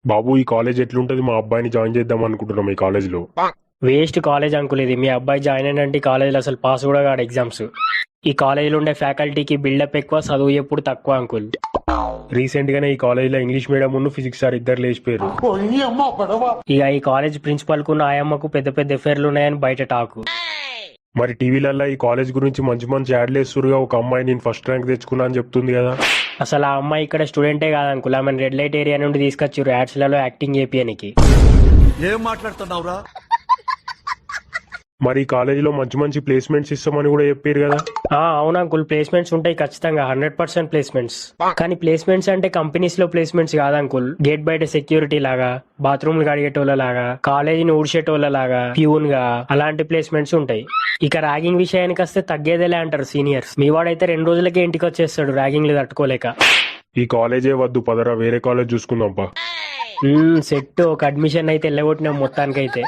బాబు ఈ కాలేజ్ ఎట్లుంటది? మా అబ్బాయిని జాయిన్ చేద్దాం అనుకుంటున్నాం ఈ కాలేజ్ లో. వేస్ట్ కాలేజ్ అంకుల్ ఇది. మీ అబ్బాయి జాయిన్ అయినంటే ఈ కాలేజీలో అసలు పాస్ కూడా కాడు ఎగ్జామ్స్. ఈ కాలేజీలో ఉండే ఫ్యాకల్టీకి బిల్డప్ ఎక్కువ, చదువు ఎప్పుడు తక్కువ అంకుల్. రీసెంట్ గానే ఈ కాలేజ్ లో ఇంగ్లీష్ మీడియం ఉన్న ఫిజిక్స్ సార్ ఇద్దరు లేచిపోయారు. ఇక ఈ కాలేజ్ ప్రిన్సిపల్ కు ఆయమ్మకు పెద్ద పెద్ద ఎఫైర్లు ఉన్నాయని బయట టాకు. మరి టీవీలలో ఈ కాలేజ్ గురించి మంచి మంచి యాడ్లు వేస్తురుగా. ఒక అమ్మాయి నేను ఫస్ట్ ర్యాంక్ తెచ్చుకున్నా అని చెప్తుంది కదా. అసలు ఆ అమ్మాయి ఇక్కడ స్టూడెంటే కాదు అంకుల్. ఆమెను రెడ్ లైట్ ఏరియా నుండి తీసుకొచ్చారు యాడ్స్ లలో యాక్టింగ్ చేపియనికి. ఏం మాట్లాడుతున్నావురా? మరి ఈ కాలేజీలో మంచి మంచి ప్లేస్మెంట్స్ ఇస్తామని కూడా చెప్పారు కదా. అవును అంకుల్, ప్లేస్మెంట్స్ ఉంటాయి ఖచ్చితంగా, 100% ప్లేస్మెంట్స్. కానీ ప్లేస్మెంట్స్ అంటే కంపెనీస్ లో ప్లేస్మెంట్స్ కాదు అంకుల్. గేట్ బయట సెక్యూరిటీ లాగా, బాత్రూమ్ కడిగేటోళ్ళ లాగా, కాలేజీని ఊడ్చేటోళ్ళ లాగా, ప్యూన్ గా అలాంటి ప్లేస్మెంట్స్ ఉంటాయి. ఇక ర్యాగింగ్ విషయానికి వస్తే తగ్గేదేలే అంటారు సీనియర్స్. మీ వాడైతే 2 రోజులకే ఇంటికి వచ్చేస్తాడు ర్యాగింగ్లు తట్టుకోలేక. ఈ కాలేజే వద్దు, పదరా వేరే కాలేజ్ చూసుకుందాంపా. సెట్ ఒక అడ్మిషన్ అయితే వెళ్ళగొట్టినాం మొత్తానికైతే.